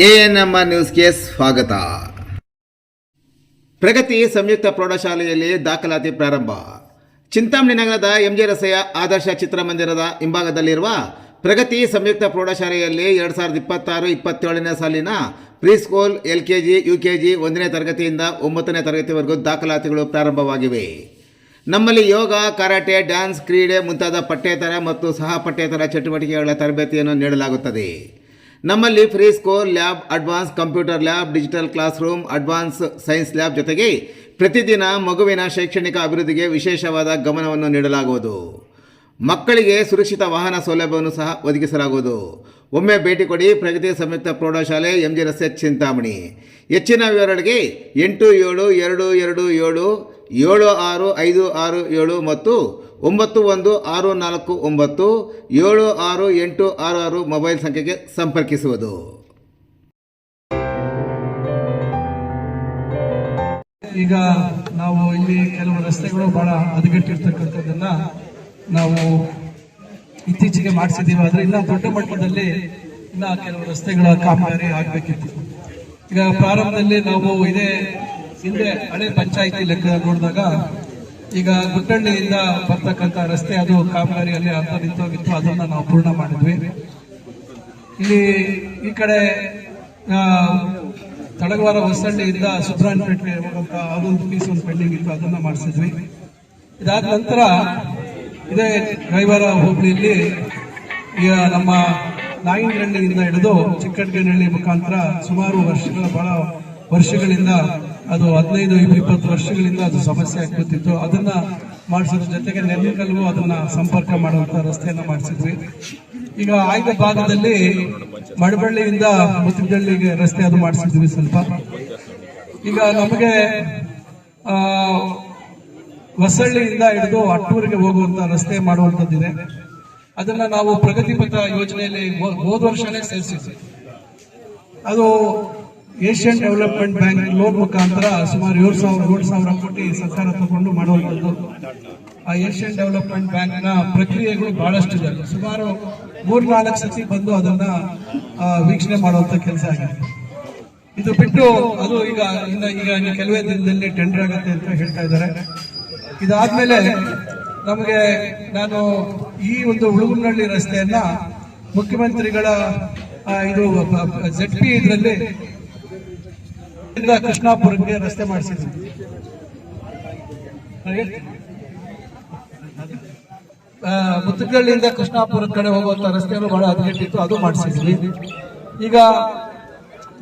ANM ನ್ಯೂಸ್ಗೆ ಸ್ವಾಗತ. ಪ್ರಗತಿ ಸಂಯುಕ್ತ ಪ್ರೌಢಶಾಲೆಯಲ್ಲಿ ದಾಖಲಾತಿ ಪ್ರಾರಂಭ. ಚಿಂತಾಮಣಿ ನಗರದ ಎಂಜೆ ರಸ್ತೆಯ ಆದರ್ಶ ಚಿತ್ರಮಂದಿರದ ಹಿಂಭಾಗದಲ್ಲಿರುವ ಪ್ರಗತಿ ಸಂಯುಕ್ತ ಪ್ರೌಢಶಾಲೆಯಲ್ಲಿ 2026-27ನೇ ಸಾಲಿನ ಪ್ರೀಸ್ಕೂಲ್, LKG, UKG 1ನೇ ತರಗತಿಯಿಂದ 9ನೇ ತರಗತಿವರೆಗೂ ದಾಖಲಾತಿಗಳು ಪ್ರಾರಂಭವಾಗಿವೆ. ನಮ್ಮಲ್ಲಿ ಯೋಗ, ಕರಾಟೆ, ಡ್ಯಾನ್ಸ್, ಕ್ರೀಡೆ ಮುಂತಾದ ಪಠ್ಯೇತರ ಮತ್ತು ಸಹ ಪಠ್ಯೇತರ ಚಟುವಟಿಕೆಗಳ ತರಬೇತಿಯನ್ನು ನೀಡಲಾಗುತ್ತದೆ. ನಮ್ಮಲ್ಲಿ free school lab, advance computer lab, digital class room, advance science lab ಜೊತೆಗೆ ಪ್ರತಿದಿನ ಮಗುವಿನ ಶೈಕ್ಷಣಿಕ ಅಭಿವೃದ್ಧಿಗೆ ವಿಶೇಷವಾದ ಗಮನವನ್ನು ನೀಡಲಾಗುವುದು. ಮಕ್ಕಳಿಗೆ ಸುರಕ್ಷಿತ ವಾಹನ ಸೌಲಭ್ಯವನ್ನು ಸಹ ಒದಗಿಸಲಾಗುವುದು. ಒಮ್ಮೆ ಭೇಟಿ ಕೊಡಿ. ಪ್ರಗತಿ ಸಂಯುಕ್ತ ಪ್ರೌಢಶಾಲೆ, ಎಂಜೆ ರಸ್ತೆ, ಚಿಂತಾಮಣಿ. ಹೆಚ್ಚಿನ ವಿವರಗಳಿಗೆ 8772776567 ಮತ್ತು 9164976866 ಮೊಬೈಲ್ ಸಂಖ್ಯೆಗೆ ಸಂಪರ್ಕಿಸುವುದು. ಈಗ ನಾವು ಇಲ್ಲಿ ಕೆಲವು ರಸ್ತೆಗಳು ಬಹಳ ಹದಗೆಟ್ಟಿರ್ತಕ್ಕಂಥದ್ದನ್ನ ನಾವು ಇತ್ತೀಚೆಗೆ ಮಾಡಿಸಿದ್ದೀವಿ. ಆದರೆ ಇನ್ನ ದೊಡ್ಡ ಮಟ್ಟದಲ್ಲಿ ಇನ್ನ ಕೆಲವು ರಸ್ತೆಗಳ ಕಾಮಗಾರಿ ಆಗಬೇಕಿತ್ತು. ಈಗ ಪ್ರಾರಂಭದಲ್ಲಿ ನಾವು ಇದೇ ಹಿಂದೆ ಹಳೆ ಪಂಚಾಯಿತಿ ಲೆಕ್ಕ ನೋಡಿದಾಗ ಈಗ ಗುಟ್ಟಳ್ಳಿಯಿಂದ ಬರ್ತಕ್ಕಂಥ ರಸ್ತೆ ಅದು ಕಾಮಗಾರಿಯಲ್ಲಿ ಅರ್ಧ ನಿಂತೋಗಿತ್ತು. ಅದನ್ನ ನಾವು ಪೂರ್ಣ ಮಾಡಿದ್ವಿ. ಇಲ್ಲಿ ಈ ಕಡೆ ತಳಗವಾರ ಹೊಸಳ್ಳಿಯಿಂದ ಸುಬ್ರಾಯಪೇಟೆ ಹೋಗುವಂತ ಅದೊಂದು ಪೀಸ್ ಒಂದು ಪೆಂಡಿಂಗ್ ಇತ್ತು, ಅದನ್ನ ಮಾಡಿಸಿದ್ವಿ. ಇದಾದ ನಂತರ ಇದೇ ಕೈವಾರ ಹೋಬಳಿಯಲ್ಲಿ ಈಗ ನಮ್ಮ ನಾಯಿನಹಳ್ಳಿಯಿಂದ ಹಿಡಿದು ಚಿಕ್ಕಡ್ಗನಹಳ್ಳಿ ಮುಖಾಂತರ ಸುಮಾರು ಬಹಳ ವರ್ಷಗಳಿಂದ ಅದು 15-20 ವರ್ಷಗಳಿಂದ ಅದು ಸಮಸ್ಯೆ ಆಗ್ಬಿಟ್ಟಿತ್ತು. ಅದನ್ನ ಮಾಡಿಸೋದ್ರ ಜೊತೆಗೆ ನೆಲ್ಲಿಕಲ್ಲು ಅದನ್ನ ಸಂಪರ್ಕ ಮಾಡುವಂತ ರಸ್ತೆಯನ್ನ ಮಾಡಿಸಿದ್ವಿ. ಈಗ ಆಯ್ದ ಭಾಗದಲ್ಲಿ ಮಡಬಳ್ಳಿಯಿಂದ ಮುತ್ತಿನಹಳ್ಳಿಗೆ ರಸ್ತೆ ಅದು ಮಾಡಿಸಿದ್ವಿ ಸ್ವಲ್ಪ. ಈಗ ನಮಗೆ ಹೊಸಳ್ಳಿಯಿಂದ ಹಿಡಿದು ಅಟ್ಟೂರಿಗೆ ಹೋಗುವಂತ ರಸ್ತೆ ಮಾಡುವಂತದ್ದಿದೆ. ಅದನ್ನ ನಾವು ಪ್ರಗತಿ ಪಥ ಯೋಜನೆಯಲ್ಲಿ ಹೋದ ವರ್ಷನೇ ಸೇರಿಸಿದ್ವಿ. ಅದು ಏಷ್ಯನ್ ಡೆವಲಪ್ಮೆಂಟ್ ಬ್ಯಾಂಕ್ ಲೋನ್ ಮುಖಾಂತರ ಸುಮಾರು 7,000 ಕೋಟಿ ಸರ್ಕಾರ ತಗೊಂಡು ಮಾಡುವಂಥದ್ದು. ಆ ಏಷ್ಯನ್ ಡೆವಲಪ್ಮೆಂಟ್ ಬ್ಯಾಂಕ್ ನ ಪ್ರಕ್ರಿಯೆಗಳು ಬಹಳಷ್ಟು ಇದೆ. ಸುಮಾರು 3-4 ಸತಿ ಬಂದು ಅದನ್ನ ವೀಕ್ಷಣೆ ಮಾಡುವಂತ ಕೆಲಸ ಆಗಿದೆ. ಇದು ಬಿಟ್ಟು ಅದು ಈಗ ಕೆಲವೇ ದಿನದಲ್ಲಿ ಟೆಂಡರ್ ಆಗುತ್ತೆ ಅಂತ ಹೇಳ್ತಾ ಇದ್ದಾರೆ. ಇದಾದ್ಮೇಲೆ ನಮಗೆ ನಾನು ಈ ಒಂದು ಉಳುಗುನಹಳ್ಳಿ ರಸ್ತೆಯನ್ನ ಮುಖ್ಯಮಂತ್ರಿಗಳ ಇದು ZP ಇದರಲ್ಲಿ ಕೃಷ್ಣಾಪುರಕ್ಕೆ ರಸ್ತೆ ಮಾಡಿಸಿದ್ವಿ. ಮುತ್ತಿನಹಳ್ಳಿಯಿಂದ ಕೃಷ್ಣಾಪುರ ಕಡೆ ಹೋಗುವಂತ ರಸ್ತೆಯನ್ನು ಬಹಳ ಹದಗೆಟ್ಟಿತ್ತು, ಅದು ಮಾಡಿಸಿದ್ವಿ. ಈಗ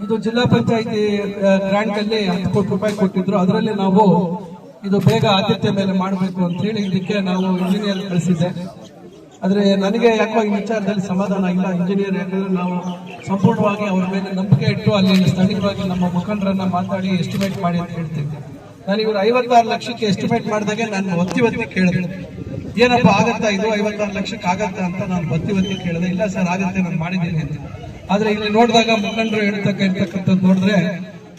ಇದು ಜಿಲ್ಲಾ ಪಂಚಾಯಿತಿ ಗ್ರಾಂಟ್ ಅಲ್ಲಿ 10 ಕೋಟಿ ರೂಪಾಯಿ ಕೊಟ್ಟಿದ್ರು. ಅದರಲ್ಲಿ ನಾವು ಇದು ಬೇಗ ಆದ್ಯತೆ ಮೇಲೆ ಮಾಡಬೇಕು ಅಂತ ಹೇಳಿ ಇದಕ್ಕೆ ನಾವು ಇಂಜಿನಿಯರ್ ಕಳಿಸಿದ್ದೆ. ಆದ್ರೆ ನನಗೆ ಯಾಕೋ ಈ ವಿಚಾರದಲ್ಲಿ ಸಮಾಧಾನ ಇಲ್ಲ. ಇಂಜಿನಿಯರ್ ಯಾಕಂದ್ರೆ ನಾವು ಸಂಪೂರ್ಣವಾಗಿ ಅವರ ಮೇಲೆ ನಂಬಿಕೆ ಇಟ್ಟು ಅಲ್ಲಿ ಸ್ಥಳೀಯವಾಗಿ ನಮ್ಮ ಮುಖಂಡರನ್ನ ಮಾತಾಡಿ ಎಸ್ಟಿಮೇಟ್ ಮಾಡಿ ಅಂತ ಹೇಳ್ತೀವಿ. ನಾನು ಇವರು 56 ಲಕ್ಷಕ್ಕೆ ಎಸ್ಟಿಮೇಟ್ ಮಾಡಿದಾಗೆ ನಾನು ಒತ್ತಿ ಕೇಳಿದೆ, ಏನಪ್ಪ ಆಗತ್ತಾ ಇದು 56 ಲಕ್ಷಕ್ಕೆ ಆಗತ್ತಾ ಅಂತ ನಾನು ಒತ್ತಿ ಕೇಳಿದೆ. ಇಲ್ಲ ಸರ್ ಆಗತ್ತೆ, ನಾನು ಮಾಡಿದ್ದೀನಿ ಅಂತ. ಆದ್ರೆ ಇಲ್ಲಿ ನೋಡಿದಾಗ ಮುಖಂಡರು ಇರ್ತಕ್ಕಂಥದ್ದು ನೋಡಿದ್ರೆ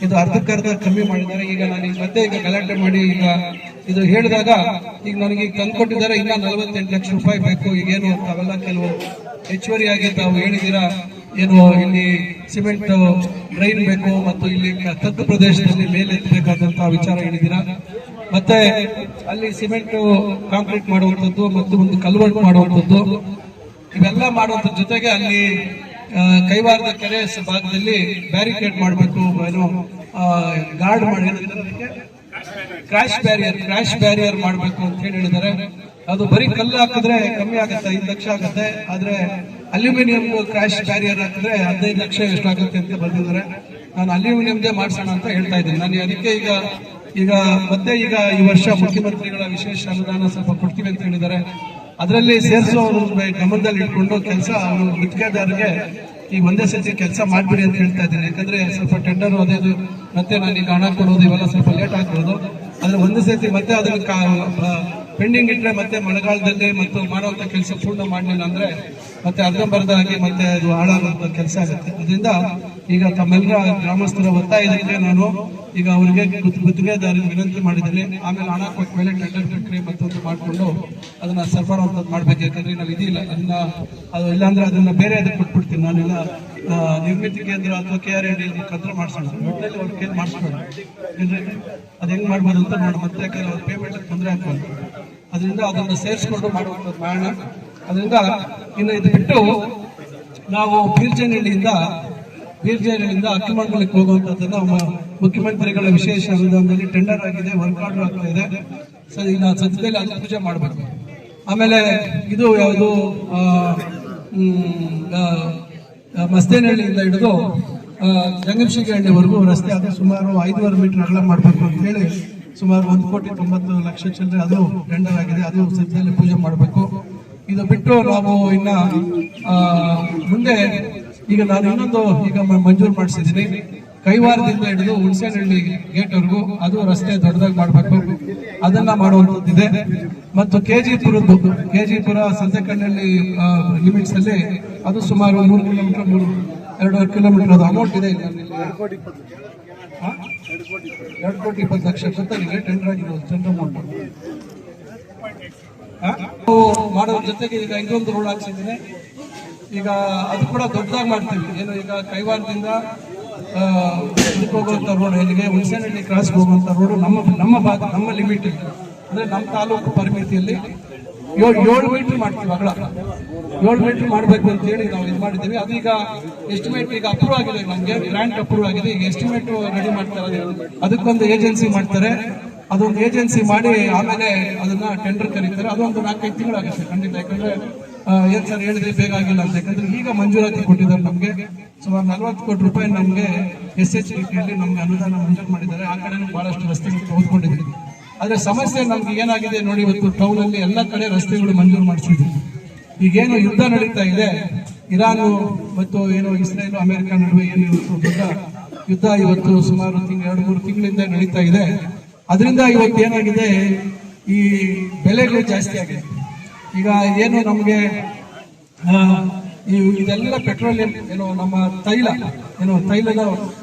ಇದು ಅರ್ಧಕ್ಕರ್ಧ ಕಮ್ಮಿ ಮಾಡಿದ್ದಾರೆ. ಈಗ ನಾನು ಮತ್ತೆ ಗಲಾಟೆ ಮಾಡಿ ಈಗ ಇದು ಹೇಳಿದಾಗ ಈಗ ನನಗೆ ತಂದ್ಕೊಟ್ಟಿದ್ದಾರೆ ಇನ್ನ 48 ಲಕ್ಷ ರೂಪಾಯಿ ಬೇಕು ಈಗೇನು ಅಂತ. ಅವೆಲ್ಲ ಕೆಲವು ಹೆಚ್ಚುವರಿಯಾಗಿ ತಾವು ಹೇಳಿದ್ದೀರಾ, ಏನು ಇಲ್ಲಿ ಸಿಮೆಂಟ್ ಡ್ರೈನ್ ಬೇಕು ಮತ್ತು ಇಲ್ಲಿ ತಗ್ಗು ಪ್ರದೇಶದಲ್ಲಿ ಮೇಲೆ ಎತ್ತಬೇಕಾದಂತಹ ವಿಚಾರ ಹೇಳಿದ್ದೀರಾ. ಮತ್ತೆ ಅಲ್ಲಿ ಸಿಮೆಂಟ್ ಕಾಂಕ್ರೀಟ್ ಮಾಡುವಂಥದ್ದು ಮತ್ತು ಒಂದು ಕಲ್ವರ್ಟ್ ಮಾಡುವಂಥದ್ದು ಇವೆಲ್ಲ ಮಾಡುವಂತ ಜೊತೆಗೆ ಅಲ್ಲಿ ಕೈವಾರದ ಕೆರೆ ಭಾಗದಲ್ಲಿ ಬ್ಯಾರಿಕೇಡ್ ಮಾಡಬೇಕು, ಏನು ಗಾರ್ಡ್ ಮಾಡಿ ಕ್ರಾಶ್ ಬ್ಯಾರಿಯರ್ ಮಾಡಬೇಕು ಅಂತ ಹೇಳಿದ್ದಾರೆ. ಅದು ಬರೀ ಕಲ್ಲು ಹಾಕಿದ್ರೆ ಕಮ್ಮಿ ಆಗುತ್ತೆ, 5 ಲಕ್ಷ ಆಗುತ್ತೆ. ಆದ್ರೆ ಅಲ್ಯೂಮಿನಿಯಂ ಕ್ರಾಶ್ ಬ್ಯಾರಿಯರ್ ಹಾಕಿದ್ರೆ 15 ಲಕ್ಷ ಎಷ್ಟಾಗುತ್ತೆ ಅಂತ ಬಂದಿದ್ದಾರೆ. ನಾನು ಅಲ್ಯೂಮಿನಿಯಂದೇ ಮಾಡಿಸೋಣ ಅಂತ ಹೇಳ್ತಾ ಇದ್ದೀನಿ. ನಾನು ಅದಕ್ಕೆ ಈಗ ಮತ್ತೆ ಈ ವರ್ಷ ಮುಖ್ಯಮಂತ್ರಿಗಳ ವಿಶೇಷ ಅನುದಾನ ಸ್ವಲ್ಪ ಕೊಡ್ತೀವಿ ಅಂತ ಹೇಳಿದ್ದಾರೆ. ಅದರಲ್ಲಿ ಸೇರಿಸೋರು ಗಮನದಲ್ಲಿ ಇಟ್ಕೊಂಡು ಕೆಲಸ ಅವರು ಗುತ್ತಿಗೆದಾರರಿಗೆ ಈಗ ಒಂದೇ ಸತಿ ಕೆಲಸ ಮಾಡ್ಬಿಡಿ ಅಂತ ಹೇಳ್ತಾ ಇದ್ದೀನಿ. ಯಾಕಂದ್ರೆ ಸ್ವಲ್ಪ ಟೆಂಡರ್ ಅದೇದು ಮತ್ತೆ ನಾನೀಗ ಹಣ ಕೊಡೋದು ಇವೆಲ್ಲ ಸ್ವಲ್ಪ ಲೇಟ್ ಆಗ್ಬೋದು. ಆದ್ರೆ ಒಂದೇ ಸತಿ ಮತ್ತೆ ಅದನ್ನ ಪೆಂಡಿಂಗ್ ಇಟ್ರೆ ಮತ್ತೆ ಮಳೆಗಾಲದಲ್ಲಿ ಮತ್ತು ಮಾಡುವಂತ ಕೆಲಸ ಪೂರ್ಣ ಮಾಡಲಿಲ್ಲ ಅಂದ್ರೆ ಮತ್ತೆ ಅರ್ಧಂಬರ್ಧ ಆಗಿ ಮತ್ತೆ ಅದು ಹಾಳಾಗುವಂತ ಕೆಲಸ ಆಗುತ್ತೆ. ಅದರಿಂದ ಈಗ ತಮ್ಮೆಲ್ಲರ ಗ್ರಾಮಸ್ಥರ ಒತ್ತಾಯದಕ್ಕೆ ನಾನು ಈಗ ಅವರಿಗೆ ಗುತ್ತಿಗೆದಾರರಿಗೆ ವಿನಂತಿ ಮಾಡಿದ್ದೇನೆ. ಆಮೇಲೆ ಹಣ ಕೊಟ್ಟ ಮೇಲೆ ಟೆಂಡರ್ ಪ್ರಕ್ರಿಯೆ ಮತ್ತೊಂದು ಮಾಡಿಕೊಂಡು ಅದನ್ನ ಸರಬರಾಜು ಮಾಡ್ಬೇಕು. ಯಾಕಂದ್ರೆ ನಾವು ಇದಿಲ್ಲ ಅದನ್ನ ಅದು ಇಲ್ಲಾಂದ್ರೆ ಅದನ್ನ ಬೇರೆ ಅದಕ್ಕೆ ಕೊಟ್ಬಿಡ್ತೀನಿ. ನಾನೆಲ್ಲ ನಿರ್ಮಿತಿ ಕೇಂದ್ರ ಅಥವಾ KRAD ಮುಖಾಂತರ ಮಾಡಿಸೋಣ, ಒಟ್ಟಿನಲ್ಲಿ ಅವ್ರ ಕೇಂದ್ರ ಮಾಡಿಸ್ಬೇಡ. ಅದು ಹೆಂಗ್ ಮಾಡ್ಬೋದು ಅಂತ ನೋಡಿ, ಮತ್ತೆ ಯಾಕಂದ್ರೆ ಅವ್ರ ಪೇಮೆಂಟ್ ತೊಂದರೆ ಆಗ್ಬೋದು. ಅದರಿಂದ ಅದನ್ನು ಸೇರಿಸ್ಕೊಂಡು ಮಾಡುವಂಥದ್ದು ಮಾಡೋಣ. ಅದರಿಂದ ಇನ್ನು ಇದು ಬಿಟ್ಟು ನಾವು ಬೀರ್ಜನಹಳ್ಳಿಯಿಂದ ಅಕ್ಕಿಮಂಗಲಕ್ಕೆ ಹೋಗುವಂತದ್ದನ್ನ ಮುಖ್ಯಮಂತ್ರಿಗಳ ವಿಶೇಷ ಅನುದಾನದಲ್ಲಿ ಟೆಂಡರ್ ಆಗಿದೆ, ವರ್ಕ್ ಆರ್ಡರ್ ಆಗ್ತಾ ಇದೆ. ಸರಿ, ಈಗ ಸದ್ಯದಲ್ಲಿ ಅಲ್ಲಿ ಪೂಜೆ ಮಾಡಬೇಕು. ಆಮೇಲೆ ಇದು ಯಾವುದು ಮಸ್ತೇನಹಳ್ಳಿಯಿಂದ ಹಿಡಿದು ಜಂಗಮಶಿಗಹಳ್ಳಿವರೆಗೂ ರಸ್ತೆ, ಅದು ಸುಮಾರು 5.5 ಮೀಟರ್ ಅಗಲ ಮಾಡಬೇಕು ಅಂತ ಹೇಳಿ ಸುಮಾರು 1,90,00,000 ಚಿಲ್ಲರೆ ಅದು ಟೆಂಡರ್ ಆಗಿದೆ. ಅದು ಸದ್ಯದಲ್ಲಿ ಪೂಜೆ ಮಾಡಬೇಕು. ಇದು ಬಿಟ್ಟು ನಾವು ಇನ್ನ ಮುಂದೆ ಈಗ ನಾನು ಇನ್ನೊಂದು ಈಗ ಮಂಜೂರು ಮಾಡಿಸಿದ್ದೀನಿ, ಕೈವಾರದಿಂದ ಹಿಡಿದು ಹುಣಸೇನಹಳ್ಳಿ ಗೇಟ್ವರೆಗೂ ಅದು ರಸ್ತೆ ದೊಡ್ಡದಾಗಿ ಮಾಡಬೇಕು. ಅದನ್ನ ಮಾಡುವಂತದ್ದಿದೆ. ಮತ್ತು ಕೆಜಿಪುರ ಸಂತೆಕಣ್ಣಹಳ್ಳಿ ಲಿಮಿಟ್ಸ್ ಅಲ್ಲಿ ಅದು ಸುಮಾರು 3 ಕಿಲೋಮೀಟರ್ 2.5 ಕಿಲೋಮೀಟರ್ ಅದು ಅಮೌಂಟ್ ಇದೆ. 2,20,00,000 ಗೊತ್ತಾಗಿದೆ ಟೆಂಡರ್ ಆಗಿರೋದು ಟೆಂಡರ್ ಅಮೌಂಟ್ ಮಾಡೋದ್ರ ಜೊತೆಗೆ ಈಗ ಇನ್ನೊಂದು ರೋಡ್ ಹಾಕ್ಸಿದ್ದೀನಿ. ಈಗ ಅದು ಕೂಡ ದೊಡ್ಡದಾಗಿ ಮಾಡ್ತೀವಿ. ಏನು ಈಗ ಕೈವಾರದಿಂದ ಇದಕ್ಕೆ ಹೋಗುವಂತ ರೋಡ್, ಎಲ್ಲಿಗೆ ಹುಣಸೇನಹಳ್ಳಿ ಕ್ರಾಸ್ ಹೋಗುವಂತ ರೋಡ್ ನಮ್ಮ ಲಿಮಿಟ್ ಅಂದ್ರೆ ನಮ್ಮ ತಾಲೂಕು ಪರಿಮಿತಿಯಲ್ಲಿ 7 ಮೀಟರ್ ಮಾಡ್ತೀವಿ ಅಗಲ. 7 ಮೀಟರ್ ಮಾಡಬೇಕು ಅಂತ ಹೇಳಿ ನಾವು ಇದು ಮಾಡಿದ್ದೀವಿ. ಅದು ಈಗ ಎಸ್ಟಿಮೇಟ್ ಈಗ ಅಪ್ರೂವ್ ಆಗಿದೆ, ನಮಗೆ ಗ್ರಾಂಟ್ ಅಪ್ರೂವ್ ಆಗಿದೆ. ಈಗ ಎಸ್ಟಿಮೇಟ್ ರೆಡಿ ಮಾಡ್ತಾರೆ, ಅದಕ್ಕೊಂದು ಏಜೆನ್ಸಿ ಮಾಡ್ತಾರೆ. ಅದೊಂದು ಏಜೆನ್ಸಿ ಮಾಡಿ ಆಮೇಲೆ ಅದನ್ನ ಟೆಂಡರ್ ಕರೀತಾರೆ. ಅದೊಂದು 4-5 ತಿಂಗಳಾಗುತ್ತೆ ಖಂಡಿತ. ಯಾಕಂದ್ರೆ ಏನ್ ಸರ್ ಹೇಳಿದ್ರೆ ಬೇಗ ಆಗಿಲ್ಲ ಅಂತ. ಯಾಕಂದ್ರೆ ಈಗ ಮಂಜೂರಾತಿ ಕೊಟ್ಟಿದ್ದಾರೆ ನಮ್ಗೆ ಸುಮಾರು 40 ಕೋಟಿ ರೂಪಾಯಿ ನಮ್ಗೆ SHDP ನಮ್ಗೆ ಅನುದಾನ ಮಂಜೂರು ಮಾಡಿದ್ದಾರೆ. ಆ ಕಡೆ ಬಹಳಷ್ಟು ರಸ್ತೆಗಳು ತೆಗೆದುಕೊಂಡಿದ್ದೀವಿ. ಆದ್ರೆ ಸಮಸ್ಯೆ ನಮ್ಗೆ ಏನಾಗಿದೆ ನೋಡಿ, ಇವತ್ತು ಟೌನ್ ಅಲ್ಲಿ ಎಲ್ಲ ಕಡೆ ರಸ್ತೆಗಳು ಮಂಜೂರು ಮಾಡಿಸಿದ್ವಿ. ಈಗೇನು ಯುದ್ಧ ನಡೀತಾ ಇದೆ, ಇರಾನ್ ಮತ್ತು ಏನು ಇಸ್ರೇಲ್ ಅಮೆರಿಕ ನಡುವೆ ಏನು ದೊಡ್ಡ ಯುದ್ಧ ಇವತ್ತು ಸುಮಾರು 2-3 ತಿಂಗಳಿಂದ ನಡೀತಾ ಇದೆ. ಅದರಿಂದ ಇವತ್ತು ಏನಾಗಿದೆ, ಈ ಬೆಲೆಗಳು ಜಾಸ್ತಿ ಆಗಿದೆ. ಈಗ ಏನು ನಮಗೆ ಇದೆಲ್ಲ ಪೆಟ್ರೋಲಿಯಂ ಏನು ನಮ್ಮ ತೈಲದ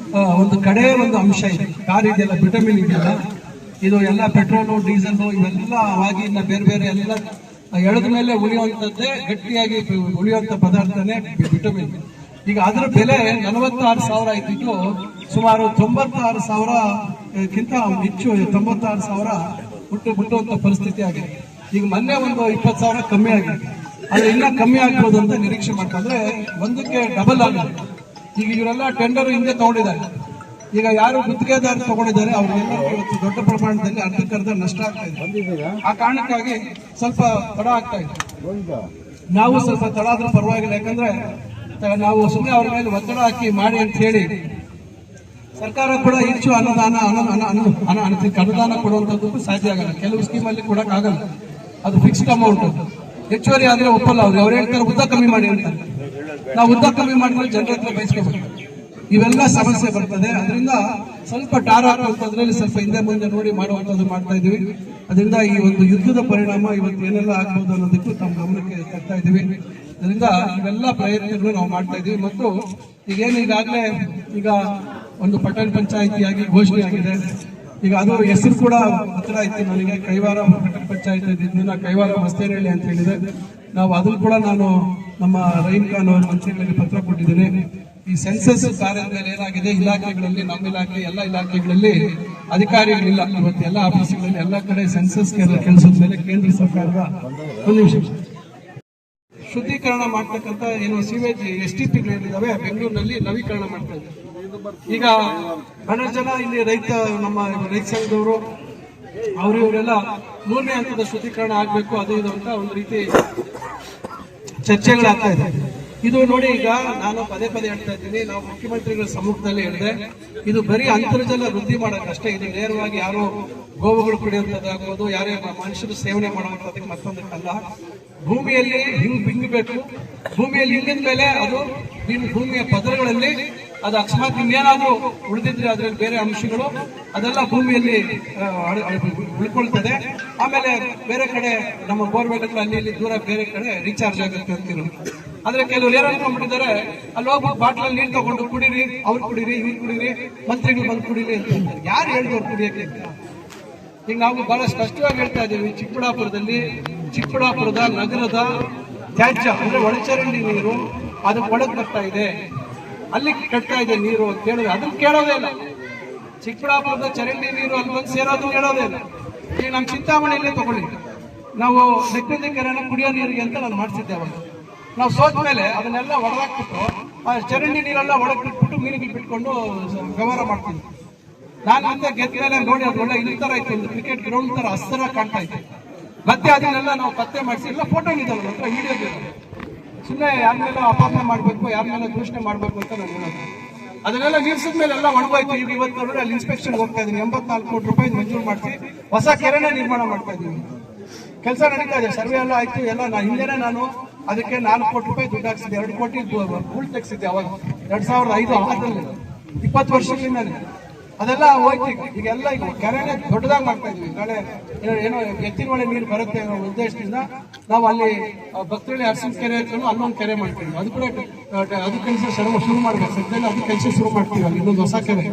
ಒಂದು ಕಡೆ ಒಂದು ಅಂಶ ಇದೆ. ಕಾರ್ ಇದೆಯಲ್ಲ, ವಿಟಮಿನ್ ಇದೆಯಲ್ಲ, ಇದು ಎಲ್ಲ ಪೆಟ್ರೋಲು ಡೀಸೆಲ್ ಇವೆಲ್ಲ ಆಗಿ ಇನ್ನ ಬೇರೆ ಬೇರೆ ಎಲ್ಲ ಎಳೆದ ಮೇಲೆ ಉಳಿಯುವಂಥದ್ದೇ, ಗಟ್ಟಿಯಾಗಿ ಉಳಿಯುವಂಥ ಪದಾರ್ಥನೇ ವಿಟಮಿನ್. ಈಗ ಅದರ ಬೆಲೆ 46,000 ಇದ್ದಿದ್ದು ಸುಮಾರು 96,000ಕ್ಕಿಂತ ಹೆಚ್ಚು 96,000 ಮುಟ್ಟುವಂತ ಪರಿಸ್ಥಿತಿ ಆಗಿದೆ. ಈಗ ಮೊನ್ನೆ ಒಂದು 20,000 ಕಮ್ಮಿ ಆಗಿದೆ. ಆದ್ರೆ ಇನ್ನ ಕಮ್ಮಿ ಆಗ್ಬೋದು ಅಂತ ನಿರೀಕ್ಷೆ ಮಾಡ್ಕೊಂಡ್ರೆ ಒಂದಕ್ಕೆ ಡಬಲ್ ಆಗಿದೆ. ಈಗ ಇವರೆಲ್ಲ ಟೆಂಡರ್ ಹಿಂದೆ ತಗೊಂಡಿದ್ದಾರೆ. ಈಗ ಯಾರು ಗುತ್ತಿಗೆದಾರ ತಗೊಂಡಿದ್ದಾರೆ ಅವರೆಲ್ಲ ಇವತ್ತು ದೊಡ್ಡ ಪ್ರಮಾಣದಲ್ಲಿ ಅರ್ಧಕ್ಕರ್ಧ ನಷ್ಟ ಆಗ್ತಾ ಇದೆ. ಆ ಕಾರಣಕ್ಕಾಗಿ ಸ್ವಲ್ಪ ತಡ ಆಗ್ತಾ ಇದೆ. ನಾವು ಸ್ವಲ್ಪ ತಡ ಆದ್ರೂ ಪರವಾಗಿಲ್ಲ, ಯಾಕಂದ್ರೆ ನಾವು ಸುಮ್ಮನೆ ಅವ್ರ ಮೇಲೆ ಒತ್ತಡ ಹಾಕಿ ಮಾಡಿ ಅಂತ ಹೇಳಿ ಸರ್ಕಾರ ಕೂಡ ಹೆಚ್ಚು ಅನುದಾನ ಕೊಡುವಂತದ್ದು ಸಾಧ್ಯ ಆಗಲ್ಲ. ಕೆಲವು ಸ್ಕೀಮಲ್ಲಿ ಕೊಡಕ್ ಆಗಲ್ಲ, ಅದು ಫಿಕ್ಸ್ಡ್ ಅಮೌಂಟ್. ಹೆಚ್ಚುವರಿ ಆದ್ರೆ ಒಪ್ಪಲ್ಲ. ಅವ್ರು ಹೇಳ್ತಾರೆ ಉದ್ದ ಕಮ್ಮಿ ಮಾಡಿ ಅಂತ. ನಾವು ಉದ್ದ ಕಮ್ಮಿ ಮಾಡಿದ್ರೆ ಜನರ ಹತ್ರ ಬಯಸ್ಕೋಬೇಕು. ಇವೆಲ್ಲ ಸಮಸ್ಯೆ ಬರ್ತದೆ. ಅದರಿಂದ ಸ್ವಲ್ಪ ಟಾರ್ ಹಾಕುವಂತದ್ರಲ್ಲಿ ಸ್ವಲ್ಪ ಹಿಂದೆ ಮುಂದೆ ನೋಡಿ ಮಾಡುವಂತದ್ದು ಮಾಡ್ತಾ ಇದೀವಿ. ಅದರಿಂದ ಈ ಒಂದು ಯುದ್ಧದ ಪರಿಣಾಮ ಇವತ್ತು ಏನೆಲ್ಲ ಆಗ್ಬೋದು ಅನ್ನೋದಕ್ಕೂ ತಮ್ಮ ಗಮನಕ್ಕೆ ತರ್ತಾ ಇದೀವಿ. ಅದರಿಂದ ಇವೆಲ್ಲ ಪ್ರಯತ್ನಗಳು ನಾವು ಮಾಡ್ತಾ ಇದೀವಿ. ಮತ್ತು ಈಗಾಗಲೇ ಈಗ ಒಂದು ಪಟ್ಟಣ ಪಂಚಾಯಿತಿಯಾಗಿ ಘೋಷಣೆ ಆಗಿದೆ. ಈಗ ಅದು ಹೆಸರು ಕೂಡ ಹತ್ರ ಐತಿ ನನಗೆ, ಕೈವಾರ ಪಟ್ಟಣ ಪಂಚಾಯತ್ ಇದನ್ನ ಕೈವಾರ ಮಸ್ತೇನಹಳ್ಳಿ ಅಂತ ಹೇಳಿದೆ. ನಾವು ಅದನ್ನು ಕೂಡ ನಾನು ನಮ್ಮ ರಹೀಂ ಖಾನ್ ಅವರ ಮಂತ್ರಿಗಳಿಗೆ ಪತ್ರ ಕೊಟ್ಟಿದ್ದೇನೆ. ಈ ಸೆನ್ಸಸ್ ಕಾರ್ಯದ ಮೇಲೆ ಏನಾಗಿದೆ, ಇಲಾಖೆಗಳಲ್ಲಿ ನಮ್ಮ ಇಲಾಖೆ ಎಲ್ಲ ಇಲಾಖೆಗಳಲ್ಲಿ ಅಧಿಕಾರಿಗಳಿಲ್ಲ. ಇವತ್ತು ಎಲ್ಲ ಆಫೀಸ್ಗಳಲ್ಲಿ ಎಲ್ಲ ಕಡೆ ಸೆನ್ಸಸ್ ಕೆಲಸದ ಮೇಲೆ ಕೇಂದ್ರ ಸರ್ಕಾರದ ಒಂದು ನಿಮಿಷ ಶುದ್ಧೀಕರಣ ಮಾಡ್ತಕ್ಕಂಥ ಏನು ಸಿವೇಜ್ STPಗಳಿದ್ದಾವೆ ಬೆಂಗಳೂರಿನಲ್ಲಿ ನವೀಕರಣ ಮಾಡ್ತಾ ಇದ್ದಾರೆ. ಈಗ 12 ಜನ ಇಲ್ಲಿ ನಮ್ಮ ರೈತ ಸಂಘದವರು ಇವರೆಲ್ಲ 3ನೇ ಹಂತದ ಶುದ್ಧೀಕರಣ ಆಗ್ಬೇಕು, ಅದು ಇದು ಅಂತ ಒಂದು ರೀತಿ ಚರ್ಚೆಗಳಾಗ್ತಾ ಇದೆ. ಇದು ನೋಡಿ, ಈಗ ನಾನು ಪದೇ ಹೇಳ್ತಾ ಇದ್ದೀನಿ, ನಾವು ಮುಖ್ಯಮಂತ್ರಿಗಳ ಸಮ್ಮುಖದಲ್ಲಿ ಹೇಳಿದೆ, ಇದು ಬರೀ ಅಂತರ್ಜಲ ವೃದ್ಧಿ ಮಾಡೋಕ್ಕಷ್ಟೇ. ಇದು ನೇರವಾಗಿ ಯಾರೋ ಗೋವುಗಳು ಕುಡಿಯುವಂಥದ್ದಾಗ್ಬೋದು, ಯಾರೇ ಮನುಷ್ಯರು ಸೇವನೆ ಮಾಡುವಂಥದ್ದಕ್ಕೆ ಮತ್ತೊಂದಕ್ಕಲ್ಲ. ಭೂಮಿಯಲ್ಲಿ ಹಿಂಗಬೇಕು. ಭೂಮಿಯಲ್ಲಿ ಹಿಂಗಿದ ಮೇಲೆ ಅದು ಭೂಮಿಯ ಪದರಗಳಲ್ಲಿ ಅದು ಅಕಸ್ಮಾತ್ ಇನ್ನೇನಾದ್ರೂ ಉಳಿದಿದ್ರೆ ಅದರಲ್ಲಿ ಬೇರೆ ಅಂಶಗಳು ಅದೆಲ್ಲ ಭೂಮಿಯಲ್ಲಿ ಉಳ್ಕೊಳ್ತದೆ. ಆಮೇಲೆ ಬೇರೆ ಕಡೆ ನಮ್ಮ ಬೋರ್ವೆಲ್ ಅಲ್ಲಿ ಇಲ್ಲಿ ದೂರ ಬೇರೆ ಕಡೆ ರೀಚಾರ್ಜ್ ಆಗುತ್ತೆ ಅಂತಿರೋ. ಆದ್ರೆ ಕೆಲವರು ಏನ್ ಅನ್ಕೊಂಡ್ಬಿಟ್ಟಿದ್ದಾರೆ, ಅಲ್ಲಿ ಹೋಗ್ಬಿಟ್ಟು ಬಾಟ್ಲಲ್ಲಿ ನೀರು ತಗೊಂಡು ಕುಡೀರಿ, ಅವ್ರು ಕುಡೀರಿ, ಇವ್ರು ಕುಡೀರಿ, ಮಂತ್ರಿಗಳು ಬಂದು ಕುಡೀರಿ ಅಂತ ಹೇಳ್ತಾರೆ. ಯಾರು ಹೇಳಿದವ್ರು ಕುಡಿಯಕ್ಕೆ ಅಂತ? ಈಗ ನಾವು ಬಹಳ ಸ್ಪಷ್ಟವಾಗಿ ಹೇಳ್ತಾ ಇದ್ದೀವಿ, ಚಿಕ್ಕಬಳ್ಳಾಪುರದ ನಗರದ ತ್ಯಾಜ್ಯ ಅಂದ್ರೆ ಒಳಚರಂಡಿ ನೀರು ಅದು ಒಳಗೆ ಬರ್ತಾ ಇದೆ, ಅಲ್ಲಿ ಕಟ್ತಾ ಇದೆ ನೀರು ಅಂತ ಹೇಳಿದ್ರೆ ಅದನ್ನ ಕೇಳೋದೇ ಇಲ್ಲ. ಚಿಕ್ಕಬಳ್ಳಾಪುರದ ಚರಂಡಿ ನೀರು ಅಲ್ಲಿ ಬಂದು ಸೇರೋದು ಹೇಳೋದೇ ಇಲ್ಲ. ಈಗ ನಮ್ಮ ಚಿಂತಾಮಣಿಯಲ್ಲೇ ತಗೊಳ್ಳಿ, ನಾವು ನೆಕ್ಕುಂದಿ ಕೆರೆನ ಕುಡಿಯೋ ನೀರಿಗೆ ಅಂತ ನಾನು ಮಾಡಿಸಿದ್ದೆ. ಅವಾಗ ನಾವು ಸೋತ ಮೇಲೆ ಅದನ್ನೆಲ್ಲ ಒಡೆದಾಕ್ಬಿಟ್ಟು ಆ ಚರಂಡಿ ನೀರೆಲ್ಲ ಒಳಗೆ ಬಿಟ್ಬಿಟ್ಟು ಮೀನುಗಳು ಬಿಟ್ಕೊಂಡು ವ್ಯವಹಾರ ಮಾಡ್ತೀನಿ. ನಾನು ಮತ್ತೆ ಗೆದ್ದ ಮೇಲೆ ನೋಡಿ ಅದು ಒಳ್ಳೆ ಇದ್ರ ತರ ಇತ್ತು, ಒಂದು ಕ್ರಿಕೆಟ್ ಗ್ರೌಂಡ್ ತರ ಹಸ್ತರ ಕಾಣ್ತಾ ಇತ್ತು. ಮತ್ತೆ ಅದನ್ನೆಲ್ಲ ನಾವು ಪತ್ತೆ ಮಾಡಿಸಿ ಎಲ್ಲ ಫೋಟೋ ಇದ್ದಾವೆ ಹತ್ರ, ವಿಡಿಯೋ ಇದ್ದಾವೆ. ಸುಮ್ಮನೆ ಯಾರ ಮೇಲೆ ಅಪಾಪನೆ ಮಾಡಬೇಕು, ಯಾರ ಮೇಲೆ ದೂಷಣೆ ಮಾಡಬೇಕು ಅಂತ ನಾನು ಹೇಳೋದು. ಅದನ್ನೆಲ್ಲ ನಿಲ್ಸಿದ ಮೇಲೆ ಎಲ್ಲ ಒಣಗೋಯ್ತು. ಈಗ ಇವತ್ತು ನೋಡಿ ಅಲ್ಲಿ ಇನ್ಸ್ಪೆಕ್ಷನ್ ಹೋಗ್ತಾ ಇದ್ದೀನಿ, 84 ಕೋಟಿ ರೂಪಾಯಿ ಮಂಜೂರು ಮಾಡಿಸಿ ಹೊಸ ಕೆರೆನ ನಿರ್ಮಾಣ ಮಾಡ್ತಾ ಇದ್ದೀನಿ. ಕೆಲಸ ನಡೀತಾ ಇದೆ, ಸರ್ವೆ ಎಲ್ಲ ಆಯ್ತು ಎಲ್ಲ. ಹಿಂದೆನೆ ನಾನು ಅದಕ್ಕೆ 4 ಕೋಟಿ ರೂಪಾಯಿ ದುಡ್ಡು ಹಾಕ್ಸಿದ್ದೆ, 2 ಕೋಟಿ ಹೂಳ್ ತೆಗ್ಸಿದ್ದೆ ಅವಾಗ 2005-6 20 ವರ್ಷಗಳಿಂದಾನೆ. ಅದೆಲ್ಲ ಹೋಯ್ತು. ಈಗೆಲ್ಲ ಈಗ ಕೆರೆನೇ ದೊಡ್ಡದಾಗಿ ಮಾಡ್ತಾ ಇದ್ವಿ. ನಾಳೆ ಏನೋ ಎತ್ತಿನ ಹೊಳೆ ನೀರು ಬರುತ್ತೆ ಅನ್ನೋ ಉದ್ದೇಶದಿಂದ ನಾವು ಅಲ್ಲಿ ಭಕ್ತಳ್ಳಿ ಅರಸಿನ ಕೆರೆ ಹತ್ರ ಅಲ್ಲೊಂದು ಕೆರೆ ಮಾಡ್ತೀವಿ. ಅದು ಕೂಡ ಅದು ಕೆಲಸ ಶುರು ಮಾಡ್ಬೇಕು. ಸದ್ಯದಲ್ಲಿ ಅದು ಕೆಲಸ ಶುರು ಮಾಡ್ತೀವಿ, ಅಲ್ಲಿ ಇನ್ನೊಂದು ಹೊಸ ಕೆರೆ.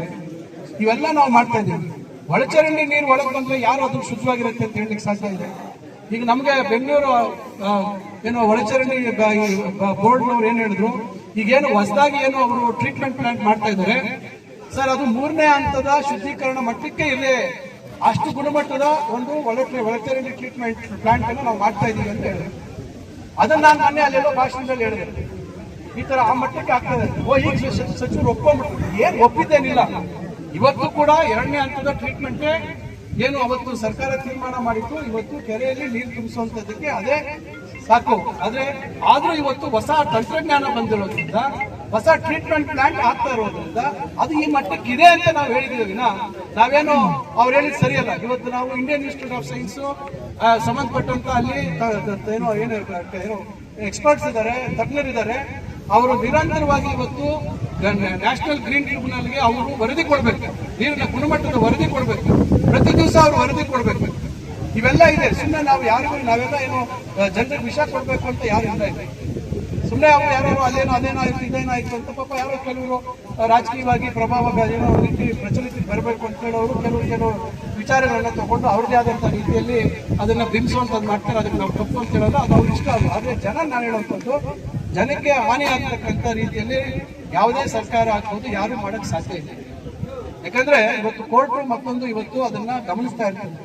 ಇವೆಲ್ಲ ನಾವು ಮಾಡ್ತಾ ಇದ್ದೀವಿ. ಒಳಚರಂಡಿ ನೀರು ಒಳಗೆ ಬಂದ್ರೆ ಯಾರು ಅದು ಶುದ್ಧವಾಗಿರುತ್ತೆ ಅಂತ ಹೇಳಲಿಕ್ಕೆ ಸಾಧ್ಯ ಇದೆ? ಈಗ ನಮ್ಗೆ ಬೆಂಗಳೂರು ಏನೋ ಒಳಚರಂಡಿ ಬೋರ್ಡ್ನವ್ರು ಏನ್ ಹೇಳಿದ್ರು, ಈಗೇನು ಹೊಸದಾಗಿ ಏನು ಅವರು ಟ್ರೀಟ್ಮೆಂಟ್ ಪ್ಲಾಂಟ್ ಮಾಡ್ತಾ ಇದ್ದಾರೆ ಸರ್, ಅದು 3ನೇ ಹಂತದ ಶುದ್ಧೀಕರಣ ಮಟ್ಟಕ್ಕೆ ಇಲ್ಲಿ ಅಷ್ಟು ಗುಣಮಟ್ಟದ ಒಂದು ಒಳಚರಂಡಿ ಟ್ರೀಟ್ಮೆಂಟ್ ಪ್ಲಾಂಟ್ ಅನ್ನು ನಾವು ಮಾಡ್ತಾ ಇದೀವಿ ಅಂತ ಹೇಳಿದ್ರು. ಅದನ್ನ ನಾನು ಮೊನ್ನೆ ಅಲ್ಲೆಲ್ಲೋ ಭಾಷಣದಲ್ಲಿ ಹೇಳಿದೆ, ಈ ತರ ಆ ಮಟ್ಟಕ್ಕೆ ಆಗ್ತದೆ. ಈಗ ಸಚಿವರು ಒಪ್ಕೊಂಡ್ಬಿಟ್ಟು ಏನ್ ಒಪ್ಪಿದ್ದೇನಿಲ್ಲ. ಇವತ್ತು ಕೂಡ 2ನೇ ಹಂತದ ಟ್ರೀಟ್ಮೆಂಟ್ ಏನು ಅವತ್ತು ಸರ್ಕಾರ ತೀರ್ಮಾನ ಮಾಡಿತ್ತು, ಇವತ್ತು ಕೆರೆಯಲ್ಲಿ ನೀರು ತುಂಬಿಸುವಂತದಕ್ಕೆ ಅದೇ ಸಾಕು. ಆದ್ರೂ ಇವತ್ತು ಹೊಸ ತಂತ್ರಜ್ಞಾನ ಬಂದಿರೋದ್ರಿಂದ, ಹೊಸ ಟ್ರೀಟ್ಮೆಂಟ್ ಪ್ಲಾಂಟ್ ಆಗ್ತಾ ಇರೋದ್ರಿಂದ ಅದು ಈ ಮಟ್ಟಕ್ಕಿದೆ ಅಂತ ನಾವು ಹೇಳಿದೀವಿ. ನಾವೇನು ಅವ್ರು ಹೇಳಿದ್ ಸರಿಯಲ್ಲ. ಇವತ್ತು ನಾವು ಇಂಡಿಯನ್ ಇನ್ಸ್ಟಿಟ್ಯೂಟ್ ಆಫ್ ಸೈನ್ಸ್ ಸಂಬಂಧಪಟ್ಟಂತ ಅಲ್ಲಿ ಏನು ಎಕ್ಸ್ಪರ್ಟ್ಸ್ ಇದ್ದಾರೆ, ತಜ್ಞರಿದ್ದಾರೆ. ಅವರು ನಿರಂತರವಾಗಿ ಇವತ್ತು ನ್ಯಾಷನಲ್ ಗ್ರೀನ್ ಟ್ರಿಬ್ಯುನಲ್ಗೆ ಅವರು ವರದಿ ಕೊಡಬೇಕು, ನೀರಿನ ಗುಣಮಟ್ಟದ ವರದಿ ಕೊಡಬೇಕು. ಪ್ರತಿ ದಿವಸ ಅವರು ವರದಿ ಕೊಡಬೇಕು. ಇವೆಲ್ಲ ಇದೆ. ಸುಮ್ಮನೆ ನಾವು ಯಾರಿಗೂ ನಾವೆಲ್ಲ ಏನು ಜನರಿಗೆ ವಿಷ ಕೊಡ್ಬೇಕು ಅಂತ ಯಾರು ಇಲ್ಲ ಇದೆ. ಸುಮ್ಮನೆ ಅವರು ಯಾರು ಅದೇನಾಯ್ತು ಇದೇನಾಯ್ತು ಅಂತ ಪಾಪ ಯಾರೋ ಕೆಲವರು ರಾಜಕೀಯವಾಗಿ ಪ್ರಭಾವ ಏನೋ ರೀತಿ ಪ್ರಚಲಿತ ಬರಬೇಕು ಅಂತ ಹೇಳೋರು ಕೆಲವು ವಿಚಾರಗಳನ್ನ ತಗೊಂಡು ಅವ್ರದೇ ಆದಂತಹ ರೀತಿಯಲ್ಲಿ ಅದನ್ನ ಬಿಂಬಿಸುವಂತದ್ದು ಮಾಡ್ತಾರೆ. ಅದಕ್ಕೆ ನಾವು ತಪ್ಪು ಅಂತ ಹೇಳೋದು, ಅದು ಅವ್ರು ಇಷ್ಟ ಅಲ್ಲ. ಆದ್ರೆ ಜನ ನಾನು ಹೇಳುವಂಥದ್ದು, ಜನಕ್ಕೆ ಹಾನಿ ಆಗ್ತಕ್ಕಂಥ ರೀತಿಯಲ್ಲಿ ಯಾವುದೇ ಸರ್ಕಾರ ಆಗ್ಬೋದು, ಯಾರು ಮಾಡಕ್ ಸಾಧ್ಯ ಇಲ್ಲ. ಯಾಕಂದ್ರೆ ಇವತ್ತು ಕೋರ್ಟ್ ಮತ್ತೊಂದು ಇವತ್ತು ಅದನ್ನ ಗಮನಿಸ್ತಾ ಇರ್ತಾರೆ.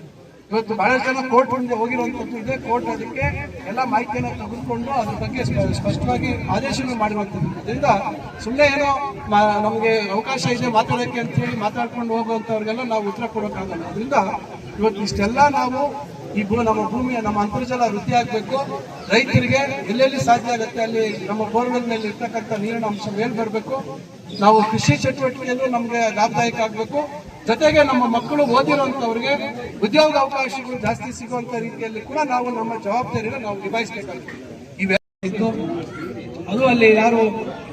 ಇವತ್ತು ಬಹಳಷ್ಟು ಜನ ಕೋರ್ಟ್ ಮುಂದೆ ಹೋಗಿರುವಂತದ್ದು ಇದೆ. ಕೋರ್ಟ್ ಅದಕ್ಕೆ ಎಲ್ಲ ಮಾಹಿತಿಯನ್ನು ತೆಗೆದುಕೊಂಡು ಅದ್ರ ಬಗ್ಗೆ ಸ್ಪಷ್ಟವಾಗಿ ಆದೇಶಗಳು ಮಾಡಿರುವಂತದ್ದು. ಅದರಿಂದ ಸುಮ್ಮನೆ ಏನೋ ನಮಗೆ ಅವಕಾಶ ಇದೆ ಮಾತಾಡೋಕ್ಕೆ ಅಂತ ಹೇಳಿ ಮಾತಾಡ್ಕೊಂಡು ಹೋಗುವಂತವ್ರಿಗೆಲ್ಲ ನಾವು ಉತ್ತರ ಕೊಡೋಕ್ಕಾಗಲ್ಲ. ಅದರಿಂದ ಇವತ್ತು ಇಷ್ಟೆಲ್ಲ ನಾವು ಈ ನಮ್ಮ ಭೂಮಿಯ ನಮ್ಮ ಅಂತರ್ಜಲ ವೃದ್ಧಿ ಆಗಬೇಕು. ರೈತರಿಗೆ ಎಲ್ಲೆಲ್ಲಿ ಸಾಧ್ಯ ಆಗುತ್ತೆ ಅಲ್ಲಿ ನಮ್ಮ ಬೋರ್ವೆಲ್ ಮೇಲೆ ಇರ್ತಕ್ಕಂಥ ನೀರಿನ ಅಂಶ ಮೇಲ್ ಬರಬೇಕು. ನಾವು ಕೃಷಿ ಚಟುವಟಿಕೆಯಲ್ಲೂ ನಮಗೆ ಲಾಭದಾಯಕ ಆಗಬೇಕು. ಜೊತೆಗೆ ನಮ್ಮ ಮಕ್ಕಳು ಓದಿರುವಂತವ್ರಿಗೆ ಉದ್ಯೋಗ ಅವಕಾಶಗಳು ಜಾಸ್ತಿ ಸಿಗುವಂತ ರೀತಿಯಲ್ಲಿ ಕೂಡ ನಾವು ನಮ್ಮ ಜವಾಬ್ದಾರಿಯನ್ನು ನಾವು ನಿಭಾಯಿಸಬೇಕಾಗುತ್ತೆ. ಇವೆಲ್ಲ ಅದು ಅಲ್ಲಿ ಯಾರು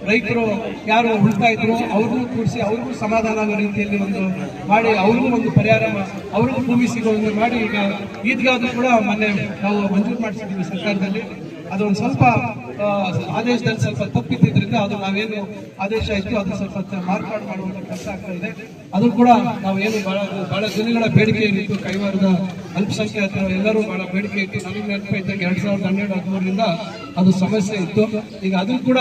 ರೈತರು ಯಾರು ಉಳ್ತಾ ಇದ್ರು ಅವ್ರಿಗೂ ಕೂರಿಸಿ ಅವ್ರಿಗೂ ಸಮಾಧಾನ ಆಗೋ ರೀತಿಯಲ್ಲಿ ಒಂದು ಮಾಡಿ ಅವ್ರಿಗೂ ಒಂದು ಪರಿಹಾರ, ಅವ್ರಿಗೂ ಭೂಮಿ ಸಿಗೋದು ಮಾಡಿ. ಈಗ ಈದ್ಗಾದ್ರು ಕೂಡ ಮೊನ್ನೆ ನಾವು ಮಂಜೂರು ಮಾಡಿಸಿದ್ದೀವಿ ಸರ್ಕಾರದಲ್ಲಿ. ಅದೊಂದು ಸ್ವಲ್ಪ ಆದೇಶದಲ್ಲಿ ಸ್ವಲ್ಪ ತಪ್ಪಿದ್ದರಿಂದ ಅದು ನಾವೇನು ಆದೇಶ ಇತ್ತು ಅದು ಸ್ವಲ್ಪ ಮಾರ್ಪಾಡು ಮಾಡುವಂತ ಕೆಲಸ ಆಗ್ತಾ ಇದೆ. ಅದು ಕೂಡ ನಾವೇನು ಬಹಳ ದಿನಗಳ ಬೇಡಿಕೆ ಏನಿತ್ತು, ಕೈವಾರದ ಅಲ್ಪಸಂಖ್ಯಾತರು ಎಲ್ಲರೂ ಬಹಳ ಬೇಡಿಕೆ ಇತ್ತು. ನನಗೆ ನೆನಪೈತಾಗ 2012-13ರಿಂದ ಅದು ಸಮಸ್ಯೆ ಇತ್ತು. ಈಗ ಅದನ್ನು ಕೂಡ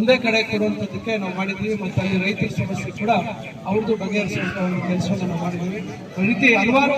ಒಂದೇ ಕಡೆ ಕೊಡುವಂಥದ್ದಕ್ಕೆ ನಾವು ಮಾಡಿದ್ದೀವಿ. ಮತ್ತು ಅಲ್ಲಿ ರೈತರ ಸಮಸ್ಯೆ ಕೂಡ ಅವ್ರದ್ದು ಬಗೆಹರಿಸುವಂತ ಒಂದು ಕೆಲಸವನ್ನು ನಾವು ಮಾಡಿದ್ದೀವಿ. ಈ ರೀತಿ ಹಲವಾರು